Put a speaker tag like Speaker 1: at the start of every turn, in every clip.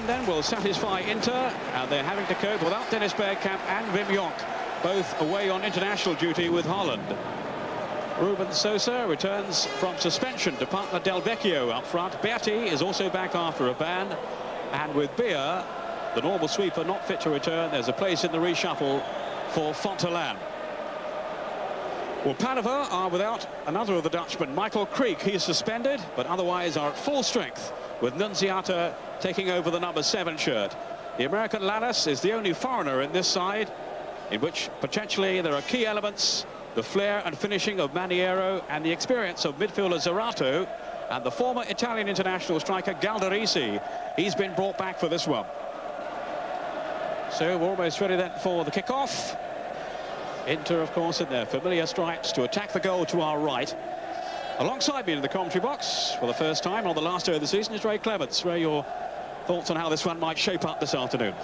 Speaker 1: then will satisfy Inter, and they're having to cope without Dennis Bergkamp and Wim Jonk, both away on international duty with Holland. Ruben Sosa returns from suspension to partner Del Vecchio up front. Berti is also back after a ban, and with Beer, the normal sweeper not fit to return, there's a place in the reshuffle for Fontelan. Well, Padova are without another of the Dutchmen, Michael Creek. He's suspended, but otherwise are at full strength, with Nunziata taking over the number 7 shirt. The American Llanes is the only foreigner in this side, in which potentially there are key elements: the flair and finishing of Maniero and the experience of midfielder Zerato, and the former Italian international striker Galdarisi. He's been brought back for this one. So we're almost ready then for the kick-off. Inter, of course, in their familiar stripes to attack the goal to our right. Alongside me in the commentary box for the first time on the last day of the season is Ray Clements. Ray, your thoughts on how this one might shape up this afternoon?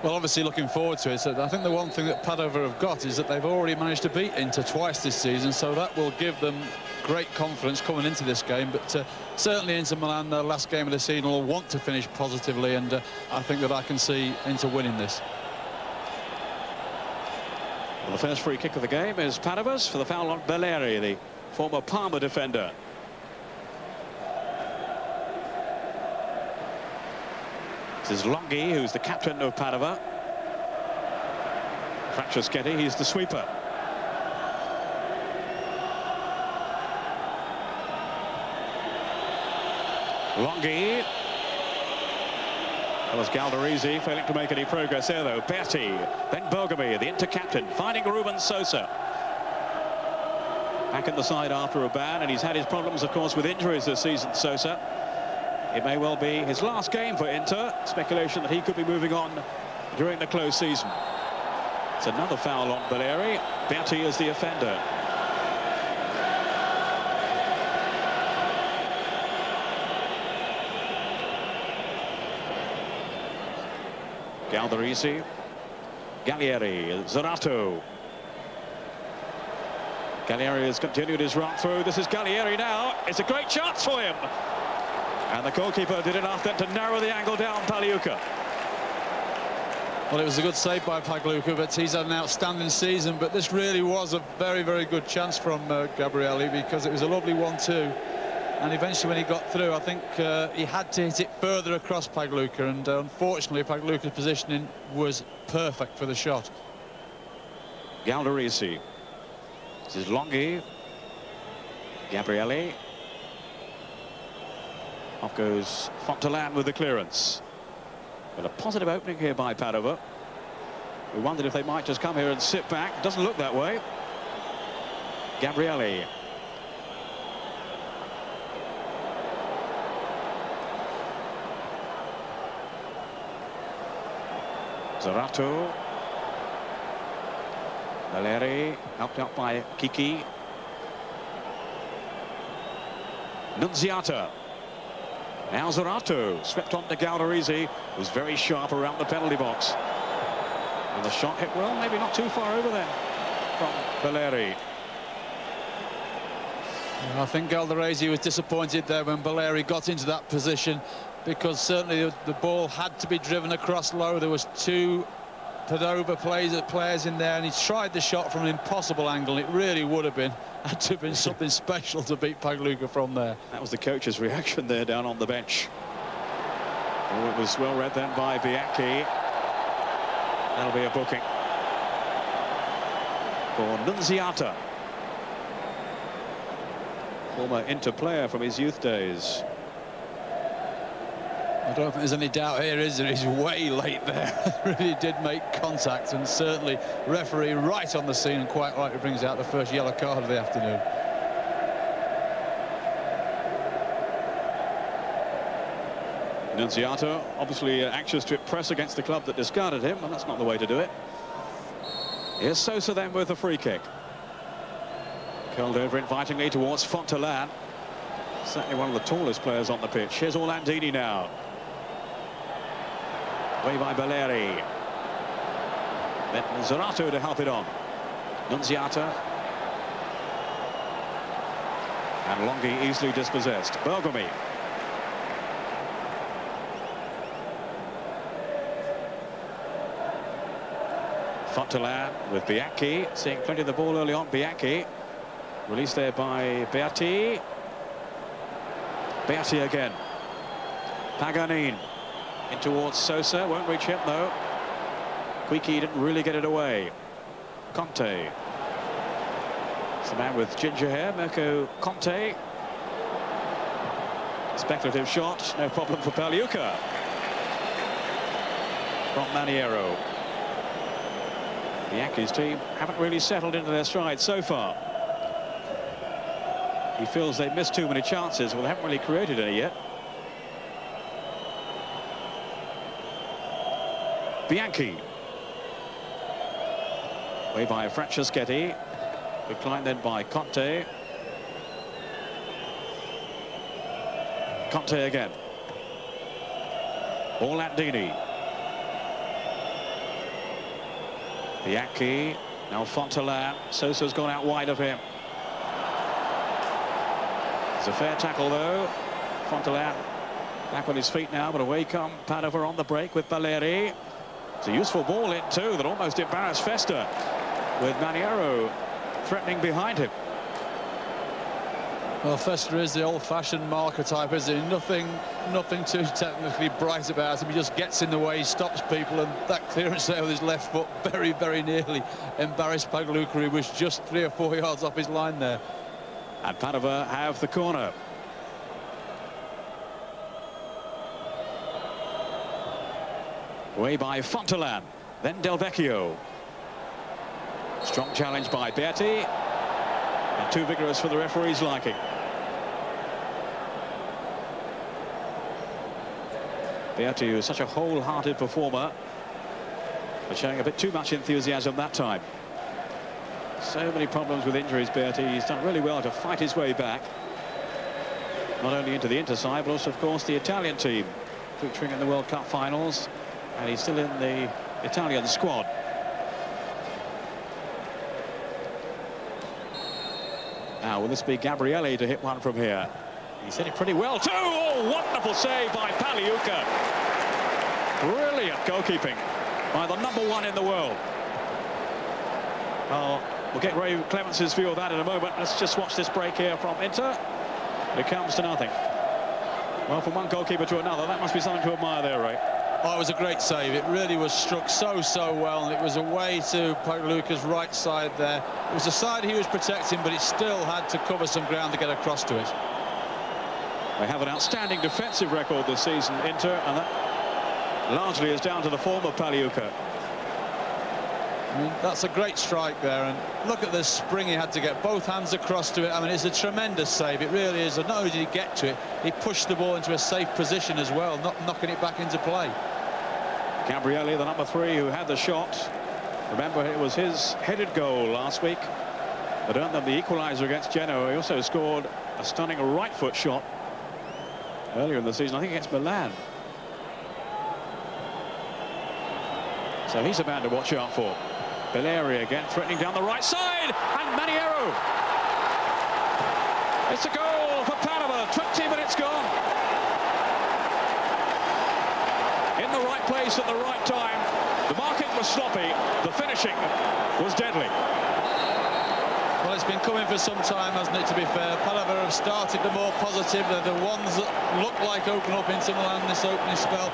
Speaker 2: Well, obviously looking forward to it. So I think the one thing that Padova have got is that they've already managed to beat Inter twice this season, so that will give them great confidence coming into this game. But certainly Inter Milan, the last game of the season, will want to finish positively, and I think that I can see Inter winning this.
Speaker 1: Well, the first free kick of the game is Padova's for the foul on Belleri, the former Parma defender. This is Longhi, who's the captain of Padova. Franceschetti, he's the sweeper. Longhi. That was Galdarisi, failing to make any progress there, though. Berti, then Bergami, the inter-captain, finding Ruben Sosa. Back in the side after a ban, and he's had his problems, of course, with injuries this season, Sosa. It may well be his last game for Inter. Speculation that he could be moving on during the close season. It's another foul on Belleri. Berti is the offender. Galdarisi, Gallieri, Zerato. Gallieri has continued his run through. This is Gallieri now. It's a great chance for him. And the goalkeeper did enough then to narrow the angle down, Pagliuca.
Speaker 2: Well, it was a good save by Pagliuca, but he's had an outstanding season. But this really was a very, very good chance from Gabrielli, because it was a lovely 1-2. And eventually, when he got through, I think he had to hit it further across Pagliuca, and unfortunately, Pagliuca's positioning was perfect for the shot.
Speaker 1: Galdarisi. This is Longhi. Gabrielli. Off goes Fontelan with the clearance. But a positive opening here by Padova. We wondered if they might just come here and sit back. Doesn't look that way. Gabrielli. Zerato. Belleri, helped out by Kiki. Nunziata. Now Zerato, swept on to Galdarisi, who's very sharp around the penalty box. And the shot hit well, maybe not too far over then from Belleri.
Speaker 2: I think Galdarisi was disappointed there when Belleri got into that position, because certainly the ball had to be driven across low. There was two Padova players in there, and he tried the shot from an impossible angle. It really would have had to have been something special to beat Pagliuca from there.
Speaker 1: That was the coach's reaction there down on the bench. Oh, it was well read then by Bianchi. That'll be a booking for Nunziata, former Inter player from his youth days.
Speaker 2: I don't think there's any doubt here, is there? He's way late there. Really did make contact, and certainly referee right on the scene, and quite rightly brings out the first yellow card of the afternoon.
Speaker 1: Nunziata obviously anxious to press against the club that discarded him, and that's not the way to do it. Here's Sosa then with the free kick. Curled over invitingly towards Fontelan. Certainly one of the tallest players on the pitch. Here's Orlandini now. Way by Belleri. Then Zerato to help it on. Nunziata. And Longhi easily dispossessed. Bergami. Fontelan with Bianchi, seeing plenty of the ball early on. Bianchi, released there by Beati. Beati again. Paganin in towards Sosa, won't reach him though. Quickie didn't really get it away. Conte. It's the man with ginger hair, Mirko Conte. Speculative shot, no problem for Pagliuca. From Maniero. The Yankees team haven't really settled into their stride so far. He feels they've missed too many chances. Well, they haven't really created any yet. Bianchi. Way by Franceschetti. Declined then by Conte. Conte again. Orlandini. Bianchi. Now Fontelan. Sosa's gone out wide of him. It's a fair tackle though. Fontelan back on his feet now, but away come Padova on the break with Baleri. It's a useful ball in too that almost embarrassed Festa, with Maniero threatening behind him.
Speaker 2: Well, Festa is the old-fashioned marker type, isn't he? Nothing too technically bright about him. He just gets in the way, stops people, and that clearance there with his left foot very, very nearly embarrassed Pagliuca, who was just 3 or 4 yards off his line there.
Speaker 1: And Padova have the corner. Way by Fontelan, then Del Vecchio. Strong challenge by Beati, and too vigorous for the referee's liking. Beati, who is such a wholehearted performer, but showing a bit too much enthusiasm that time. So many problems with injuries, Beati. He's done really well to fight his way back, not only into the Inter side, but also, of course, the Italian team, featuring in the World Cup finals, and he's still in the Italian squad. Now, will this be Gabrielli to hit one from here? He's hit it pretty well too. Oh, wonderful save by Pagliuca. Brilliant goalkeeping by the #1 in the world. Oh, we'll get Ray Clemence's view of that in a moment. Let's just watch this break here from Inter. It comes to nothing. Well, from one goalkeeper to another, that must be something to admire there, Ray.
Speaker 2: Oh, it was a great save. It really was struck so well, and it was away to Pagliuca's right side there. It was the side he was protecting, but it still had to cover some ground to get across to it.
Speaker 1: They have an outstanding defensive record this season, Inter, and that largely is down to the form of Pagliuca.
Speaker 2: I mean, that's a great strike there, and look at the spring he had to get both hands across to it. I mean, it's a tremendous save, it really is. And not only did he get to it, he pushed the ball into a safe position as well, not knocking it back into play.
Speaker 1: Gabrielli, the #3 who had the shot. Remember, it was his headed goal last week that earned them the equaliser against Genoa. He also scored a stunning right foot shot earlier in the season, I think against Milan. So he's a man to watch out for. Baleri again threatening down the right side, and Maniero. It's a goal for Padova. 20 minutes gone. In the right place at the right time. The marking was sloppy. The finishing was deadly.
Speaker 2: Well, it's been coming for some time, hasn't it, to be fair. Padova have started the more positive. They're the ones that look like open up into Milan this opening spell.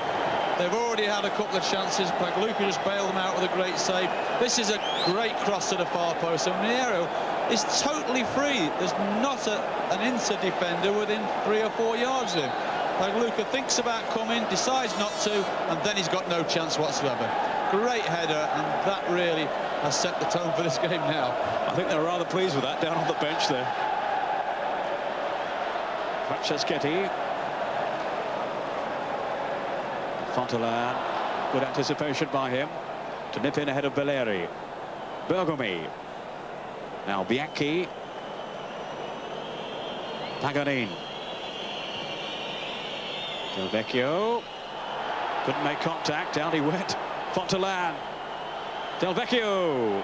Speaker 2: They've already had a couple of chances. Pagliuca just bailed them out with a great save. This is a great cross to the far post. And Maniero is totally free. There's not an Inter defender within 3 or 4 yards of him. Pagliuca thinks about coming, decides not to, and then he's got no chance whatsoever. Great header, and that really has set the tone for this game now.
Speaker 1: I think they're rather pleased with that down on the bench there. Franceschetti. Fontelan, good anticipation by him to nip in ahead of Baleri. Bergomi. Now Bianchi. Paganin. Del Vecchio. Couldn't make contact, down he went. Fontelan. Del Vecchio.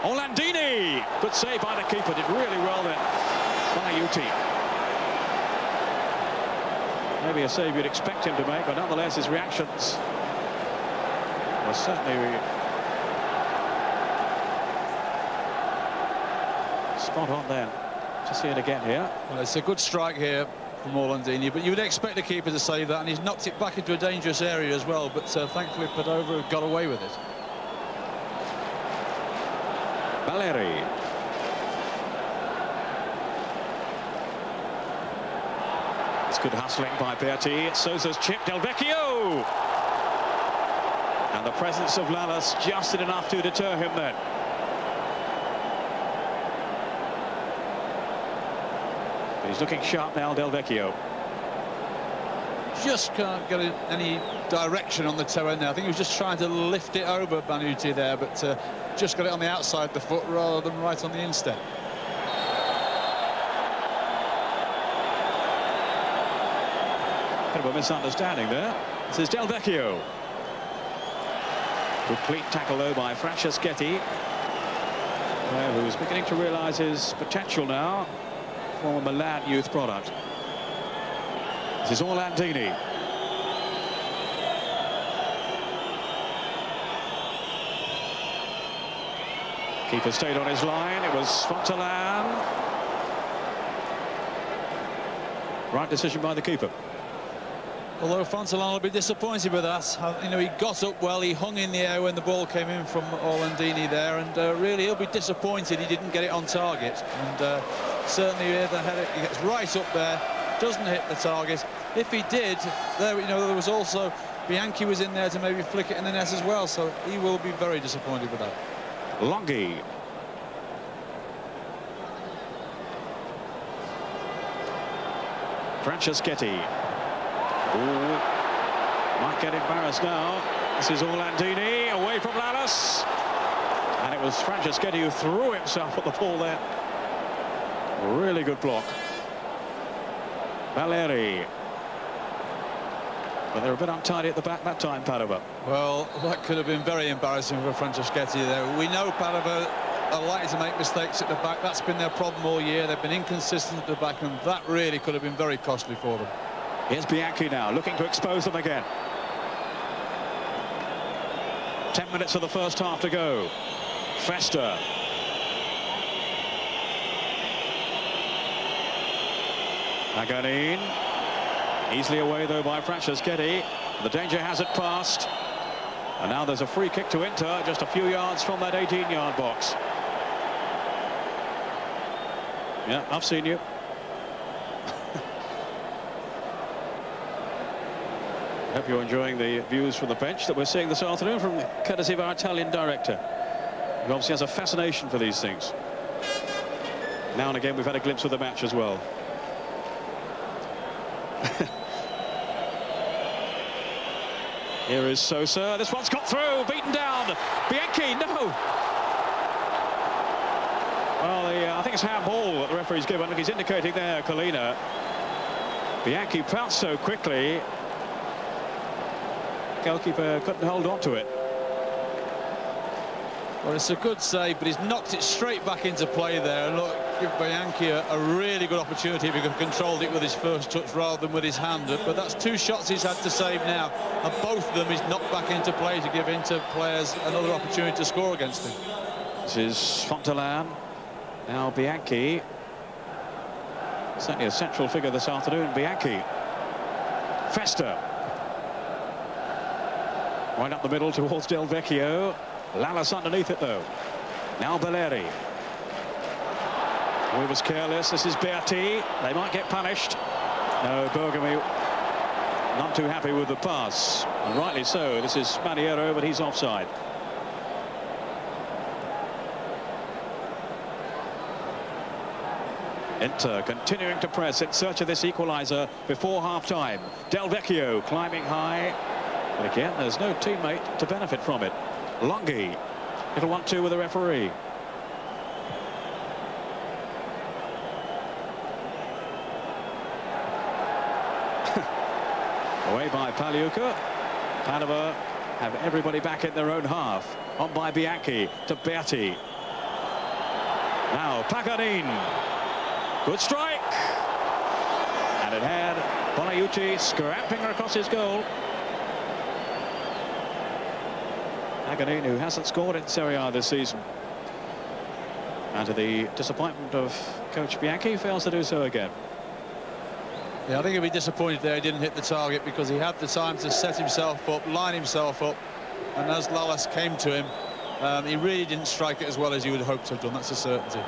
Speaker 1: Orlandini. Good save by the keeper, did really well then. Aiuti. Maybe a save you'd expect him to make, but nonetheless his reactions were certainly spot on then. To see it again here.
Speaker 2: Well, it's a good strike here from Orlandini, but you would expect the keeper to save that, and he's knocked it back into a dangerous area as well, but thankfully Padova got away with it.
Speaker 1: Valeri. It's good hustling by Berti. Sosa's chip, Del Vecchio! And the presence of Lallas just did enough to deter him then. But he's looking sharp now, Del Vecchio.
Speaker 2: Just can't get any direction on the toe end there. I think he was just trying to lift it over Banuti there, but just got it on the outside of the foot rather than right on the instep.
Speaker 1: Bit of a misunderstanding there. This is Del Vecchio. Complete tackle though by Franceschetti, who's beginning to realise his potential now. Former Milan youth product. This is Orlandini. Keeper stayed on his line. It was Fontalan. Right decision by the keeper.
Speaker 2: Although Fontalan will be disappointed with that. You know, he got up well, he hung in the air when the ball came in from Orlandini there, and really he'll be disappointed he didn't get it on target. And certainly the header, he gets right up there, doesn't hit the target. If he did, there, you know, there was also Bianchi was in there to maybe flick it in the net as well, so he will be very disappointed with that.
Speaker 1: Longhi. Franceschetti. Ooh, might get embarrassed now. This is Orlandini away from Lallas, and it was Franceschetti who threw himself at the ball there. Really good block. Valeri. But they're a bit untidy at the back that time, Padova.
Speaker 2: Well, that could have been very embarrassing for Franceschetti there. We know Padova are likely to make mistakes at the back. That's been their problem all year. They've been inconsistent at the back, and that really could have been very costly for them.
Speaker 1: Here's Bianchi now, looking to expose them again. 10 minutes of the first half to go. Festa. Aganin. Easily away, though, by Franceschetti. The danger hasn't passed. And now there's a free kick to Inter, just a few yards from that 18-yard box. Yeah, I've seen you. I hope you're enjoying the views from the bench that we're seeing this afternoon from courtesy of our Italian director, who obviously has a fascination for these things. Now and again we've had a glimpse of the match as well. Here is Sosa. This one's got through, beaten down. Bianchi, no. Well, I think it's handball that the referee's given. Look, he's indicating there, Colina. Bianchi pounced so quickly. Goalkeeper couldn't hold on to it.
Speaker 2: Well, it's a good save, but he's knocked it straight back into play there. And look, give Bianchi a really good opportunity if he could have controlled it with his first touch rather than with his hand. But that's two shots he's had to save now, and both of them he's knocked back into play to give Inter players another opportunity to score against him.
Speaker 1: This is Fontalan. Now Bianchi. Certainly a central figure this afternoon, Bianchi. Festa. Right up the middle towards Del Vecchio. Lallas underneath it, though. Now Valeri. He was careless. This is Berti. They might get punished. No, Bergami not too happy with the pass. And rightly so. This is Maniero, but he's offside. Inter continuing to press in search of this equaliser before half-time. Del Vecchio climbing high. But again, there's no teammate to benefit from it. Longhi. It'll 1-2 with the referee. Away by Pagliuca. Padova have everybody back in their own half. On by Bianchi to Berti. Now Paganin. Good strike. And it had Bonaiuti scrapping across his goal. Paganin, who hasn't scored in Serie A this season. And to the disappointment of Coach Bianchi, fails to do so again.
Speaker 2: Yeah, I think he'll be disappointed there he didn't hit the target, because he had the time to set himself up, line himself up, and as Lalas came to him, he really didn't strike it as well as you would hope to have done. That's a certainty.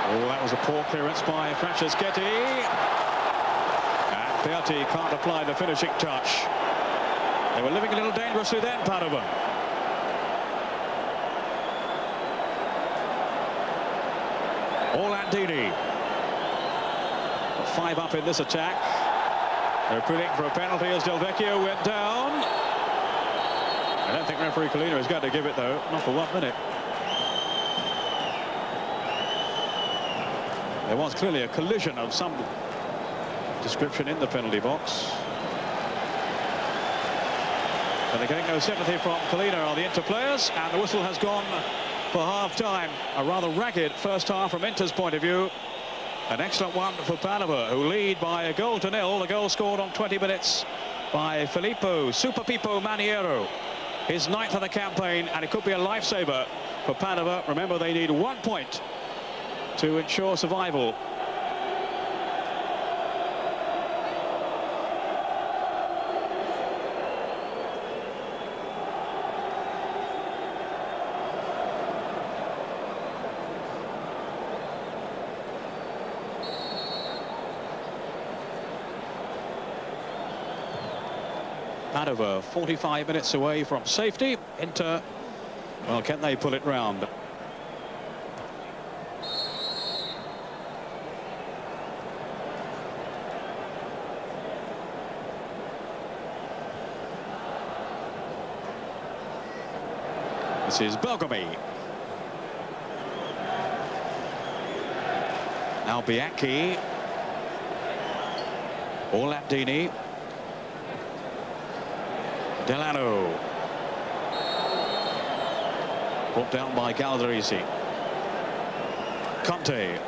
Speaker 1: Oh, that was a poor clearance by Franceschetti. And Berti can't apply the finishing touch. They were living a little dangerously then, Padova. Orlandini. 5 up in this attack. They're appealing for a penalty as Del Vecchio went down. I don't think referee Colina is going to give it, though. Not for 1 minute. There was clearly a collision of some description in the penalty box. But they're getting no sympathy from Colina on the Inter players, and the whistle has gone for half-time. A rather ragged first half from Inter's point of view. An excellent one for Padova, who lead by a goal to nil. The goal scored on 20 minutes by Filippo Super Pippo Maniero. His 9th of the campaign, and it could be a lifesaver for Padova. Remember, they need 1 point to ensure survival. Padova 45 minutes away from safety. Inter, well, can they pull it round? This is Bergomi. Now Bianchi. Orlandini. Delano. Brought down by Galdarisi. Conte.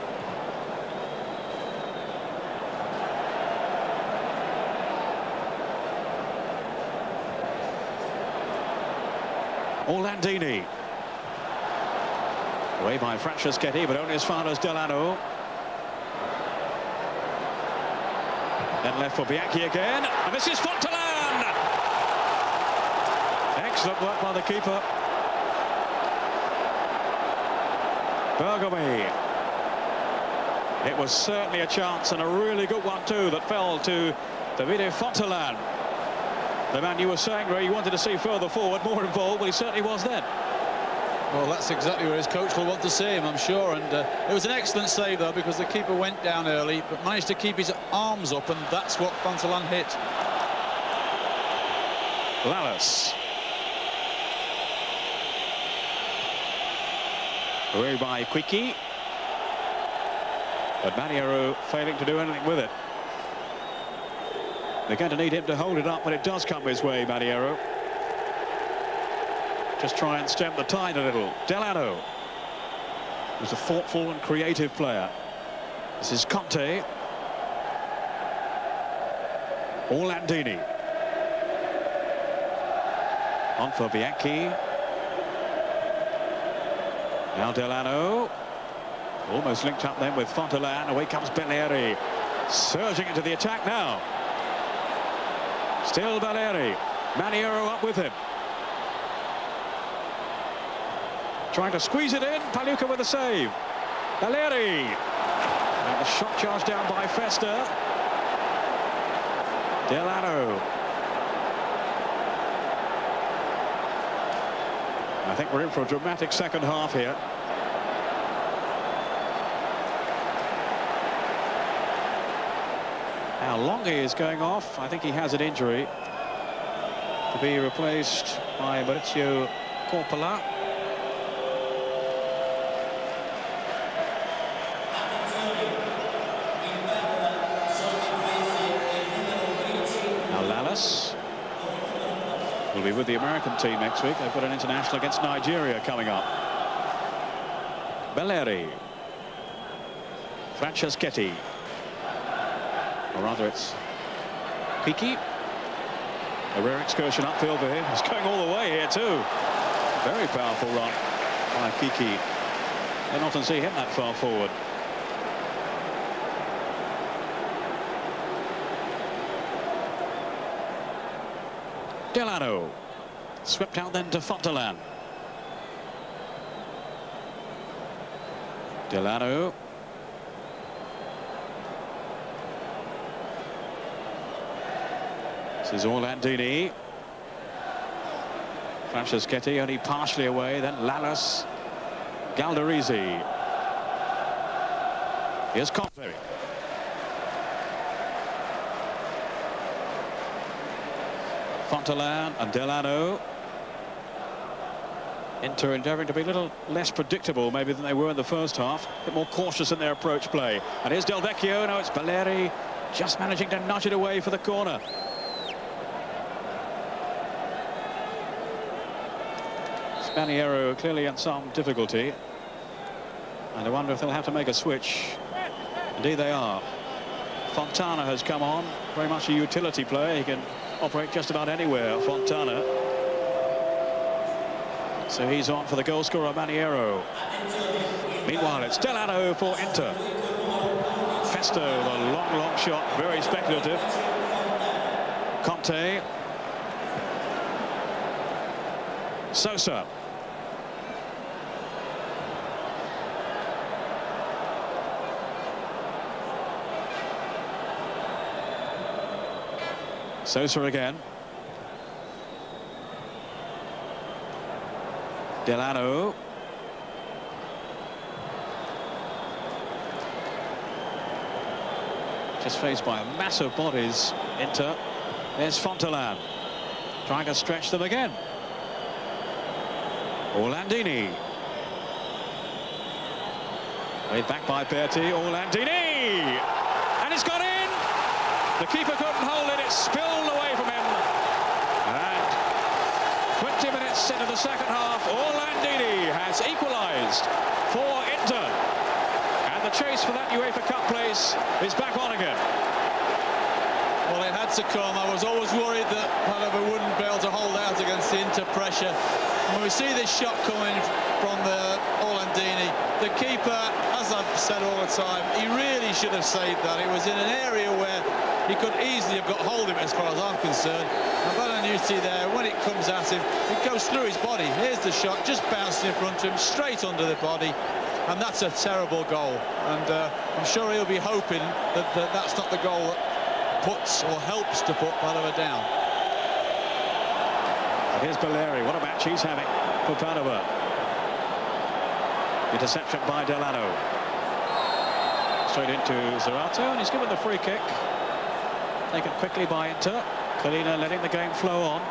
Speaker 1: Orlandini. Away by Franceschetti, but only as far as Delano. Then left for Bianchi again. And this is Fontalan! Excellent work by the keeper. Bergomi. It was certainly a chance, and a really good one too, that fell to Davide Fontalan. The man you were saying, Ray, you wanted to see further forward, more involved. Well, he certainly was then.
Speaker 2: Well, that's exactly where his coach will want to see him, I'm sure. And it was an excellent save, though, because the keeper went down early, but managed to keep his arms up, and that's what Fontalan hit.
Speaker 1: Lalas. Away by Quickie. But Maniero failing to do anything with it. They're going to need him to hold it up when it does come his way, Maniero. Just try and stem the tide a little. Delano was a thoughtful and creative player. This is Conte. Orlandini. On for Bianchi. Now Delano. Almost linked up then with Fontalan. Away comes Belleri. Surging into the attack now. Still Belleri. Maniero up with him. Trying to squeeze it in. Paluca with a save. Belleri. And the shot charged down by Festa. Delano. I think we're in for a dramatic second half here. Now Longy is going off. I think he has an injury. To be replaced by Maurizio Coppola. Now Lalas will be with the American team next week. They've got an international against Nigeria coming up. Belleri. Franceschetti. Or rather, it's Kiki. A rare excursion upfield for him. He's going all the way here too. Very powerful run by Kiki. Don't often see him that far forward. Delano. Swept out then to Fontelan. Delano. This is Orlandini. Franceschetti only partially away, then Lallas. Galdarese. Here's Conte. Fontelan and Delano. Inter endeavouring to be a little less predictable maybe than they were in the first half. A bit more cautious in their approach play. And here's Del Vecchio. No, it's Belleri just managing to nudge it away for the corner. Spaniero clearly in some difficulty. And I wonder if they'll have to make a switch. Indeed they are. Fontana has come on. Very much a utility player. He can operate just about anywhere, Fontana. So he's on for the goal scorer, Maniero. Meanwhile, it's Delano for Inter. Festo, the long shot, very speculative. Conte. Sosa. Sosa again. Delano. Just faced by a massive bodies, Inter. There's Fontelan. Trying to stretch them again. Orlandini. Laid back by Berti. Orlandini! And it's gone in! The keeper couldn't hold it. It spilled away from him. And 20 minutes into the second half, Orlandini has equalised for Inter. And the chase for that UEFA Cup place is back on again.
Speaker 2: Well, it had to come. I was always worried that Padova wouldn't be able to hold out against the Inter pressure. When we see this shot coming from the Orlandini, the keeper, as I've said all the time, he really should have saved that. It was in an area where he could easily have got hold of it, as far as I'm concerned. And Balanucci there, when it comes at him, it goes through his body. Here's the shot, just bouncing in front of him, straight under the body. And that's a terrible goal. And I'm sure he'll be hoping that that's not the goal that puts or helps to put Padova down.
Speaker 1: And here's Belleri. What a match he's having for Padova. Interception by Delano. Straight into Zerato, and he's given the free kick. Taken quickly by Inter. Collina letting the game flow on.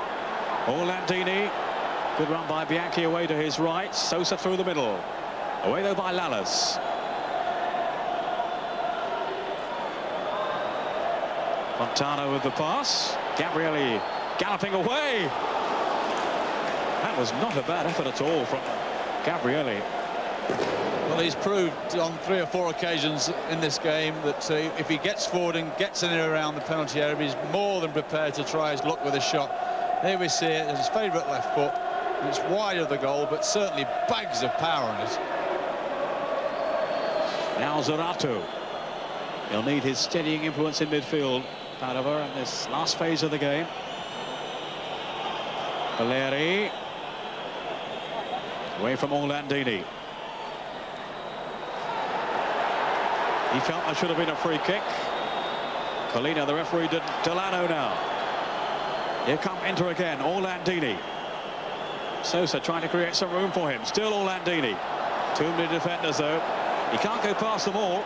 Speaker 1: Orlandini. Good run by Bianchi away to his right. Sosa through the middle. Away though by Lallas. Fontana with the pass. Gabrielli galloping away. That was not a bad effort at all from Gabrielli.
Speaker 2: Well, he's proved on 3 or 4 occasions in this game that if he gets forward and gets in and around the penalty area, he's more than prepared to try his luck with a shot. There we see it, his favourite left foot. It's wide of the goal, but certainly bags of power in it.
Speaker 1: Now Zerato. He'll need his steadying influence in midfield, Padova, in this last phase of the game. Belleri. Away from Orlandini. He felt there should have been a free kick. Collina, the referee, didn't. Delano now. Here come Inter again. Orlandini. Sosa trying to create some room for him. Still Orlandini. Too many defenders, though. He can't go past them all.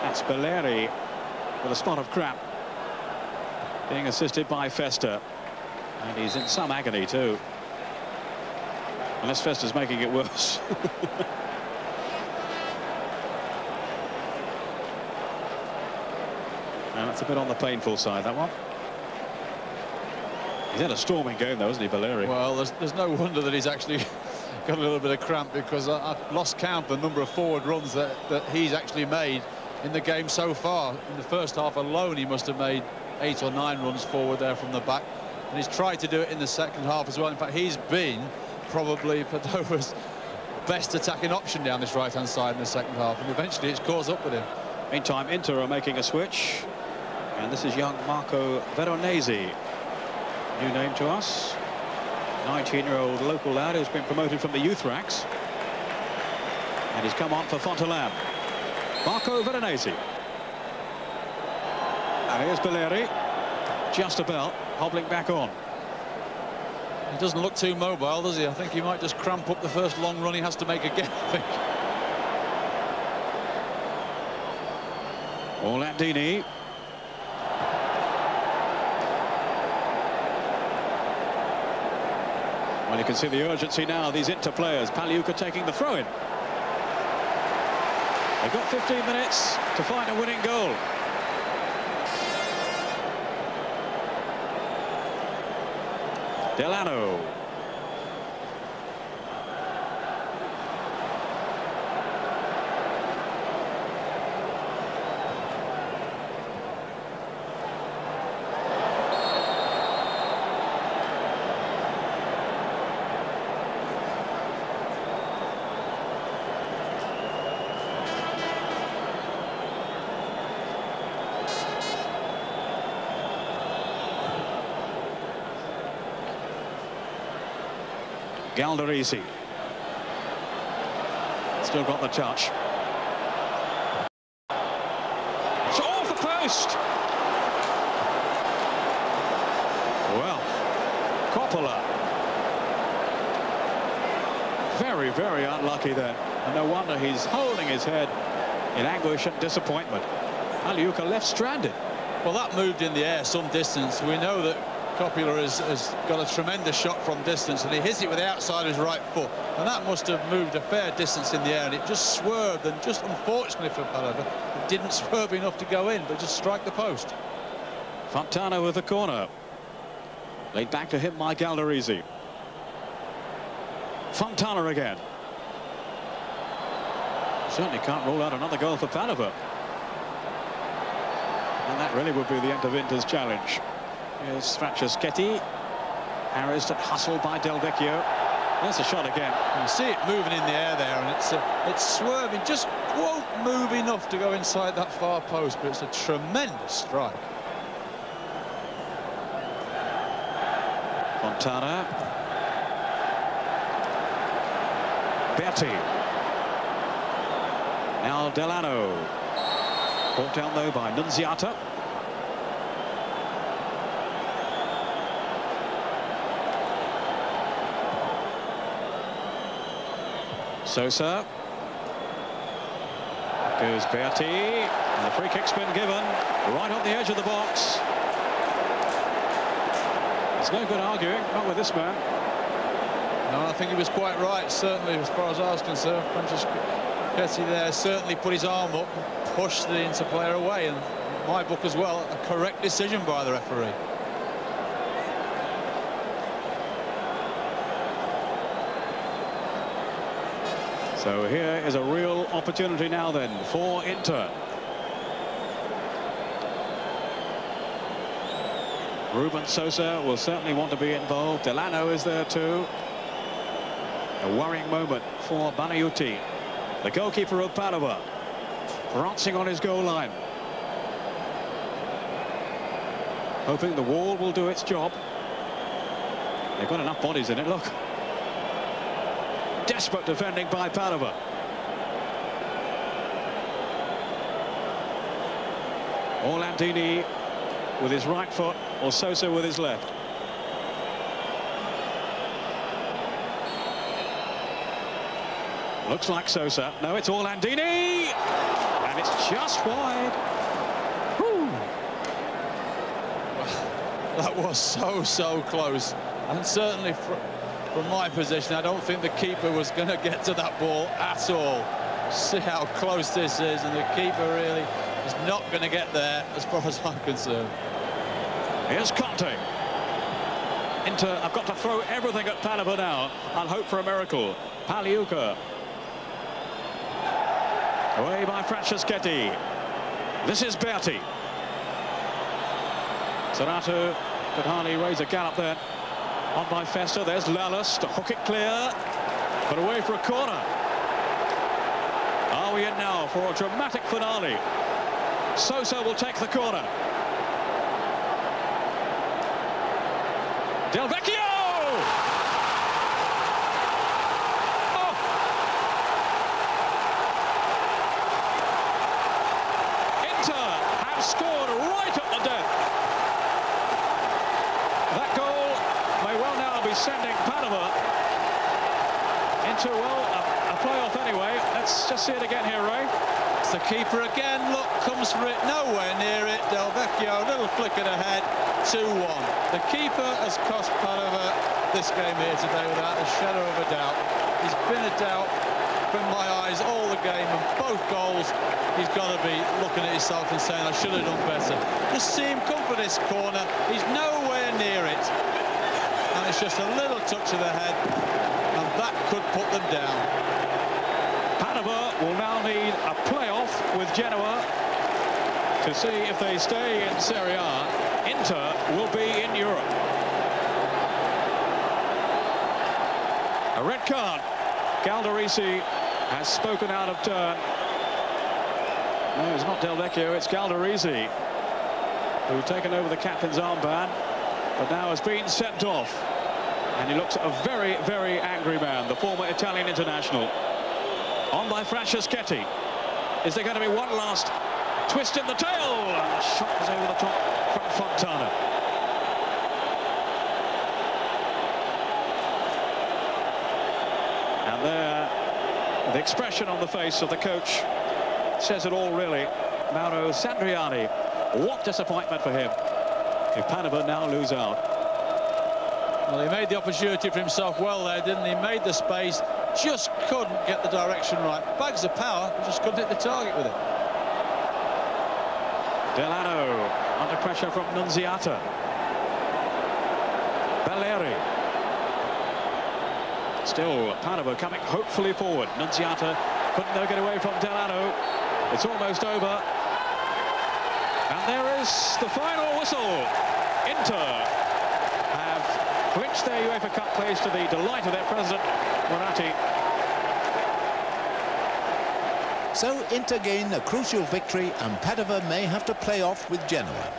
Speaker 1: That's Belleri with a spot of crap. Being assisted by Festa. And he's in some agony, too. Unless Festa's making it worse. And that's a bit on the painful side, that one. He's had a storming game, though, hasn't he, Belleri?
Speaker 2: Well, there's no wonder that he's actually got a little bit of cramp, because I've lost count the number of forward runs that he's actually made in the game so far. In the first half alone, he must have made 8 or 9 runs forward there from the back, and he's tried to do it in the second half as well. In fact, he's been probably Padova's best attacking option down this right-hand side in the second half, and eventually it's caught up with him.
Speaker 1: Meantime, Inter are making a switch, and this is young Marco Veronese, new name to us, 19-year-old local lad who's been promoted from the youth ranks, and he's come on for Fontelan. Marco Veronese. And here's Belleri, just about hobbling back on.
Speaker 2: He doesn't look too mobile, does he? I think he might just cramp up the first long run he has to make again, I think.
Speaker 1: Orlandini. Well, you can see the urgency now, these Inter players. Pagliuca taking the throw-in. They've got 15 minutes to find a winning goal. Delano. Galdarisi. Still got the touch. It's off the post. Well, Coppola. Very, very unlucky then. And no wonder he's holding his head in anguish and disappointment. Pagliuca left stranded.
Speaker 2: Well, that moved in the air some distance. We know that Coppola has got a tremendous shot from distance, and he hits it with the outside of his right foot, and that must have moved a fair distance in the air, and it just swerved, and just unfortunately for Padova, it didn't swerve enough to go in, but just strike the post.
Speaker 1: Fontana with the corner. Laid back to him by Galdarisi. Fontana again. Certainly can't rule out another goal for Padova. And that really would be the end of Inter's challenge. Here's Franceschetti. Harassed and hustled by Del Vecchio. There's a shot again.
Speaker 2: You see it moving in the air there, and it's swerving. Just won't move enough to go inside that far post, but it's a tremendous strike.
Speaker 1: Fontana. Berti. Now Delano. Brought down though by Nunziata. Sosa. Goes Berti, and the free kick's been given right on the edge of the box. It's no good arguing, not with this man.
Speaker 2: No, I think he was quite right, certainly, as far as I was concerned. Franceschetti there certainly put his arm up, pushed the Inter player away, and in my book as well, a correct decision by the referee.
Speaker 1: So here is a real opportunity now then for Inter. Ruben Sosa will certainly want to be involved. Delano is there too. A worrying moment for Banaiuti, the goalkeeper of Padova, prancing on his goal line. Hoping the wall will do its job. They've got enough bodies in it, look. Desperate defending by Padova. Orlandini with his right foot, or Sosa with his left. Looks like Sosa. No, it's Orlandini, and it's just wide. Whew.
Speaker 2: Well, that was so close, and certainly from my position, I don't think the keeper was going to get to that ball at all. See how close this is, and the keeper really is not going to get there, as far as I'm concerned.
Speaker 1: Here's Conte. Inter have got to throw everything at Padova now and hope for a miracle. Pagliuca. Away by Franceschetti. This is Berti. Serrato could hardly raise a gallop there. On by Festa, there's Lallis to hook it clear, but away for a corner. Are we in now for a dramatic finale? Sosa will take the corner. Del Vecchio! Oh! Inter have scored right at the death. That goal may well now be sending Padova into, well, a playoff anyway. Let's just see it again here, Ray.
Speaker 2: It's the keeper again. Look, comes for it, nowhere near it. Del Vecchio, little flick of the head, 2-1. The keeper has cost Padova this game here today without a shadow of a doubt. He's been a doubt from my eyes all the game, and both goals he's got to be looking at himself and saying, I should have done better. Just see him come for this corner. He's nowhere near it. And it's just a little touch of the head, and that could put them down.
Speaker 1: Padova will now need a playoff with Genoa to see if they stay in Serie A. Inter will be in Europe. A red card. Galdarisi has spoken out of turn. No, it's not Del Vecchio, it's Galdarisi who's taken over the captain's armband, but now has been sent off. And he looks a very, very angry man, the former Italian international. On by Franceschetti. Is there going to be one last twist in the tail? And the shot was over the top from Fontana. And there, the expression on the face of the coach says it all, really. Mauro Sandriani. What disappointment for him if Padova now lose out.
Speaker 2: Well, he made the opportunity for himself well there, didn't he? Made the space, just couldn't get the direction right. Bags of power, just couldn't hit the target with it.
Speaker 1: Delano under pressure from Nunziata. Belleri. Still Padova coming hopefully forward. Nunziata couldn't though get away from Delano. It's almost over. And there is the final whistle. Inter have clinched their UEFA Cup place to the delight of their president, Moratti.
Speaker 3: So Inter gain a crucial victory, and Padova may have to play off with Genoa.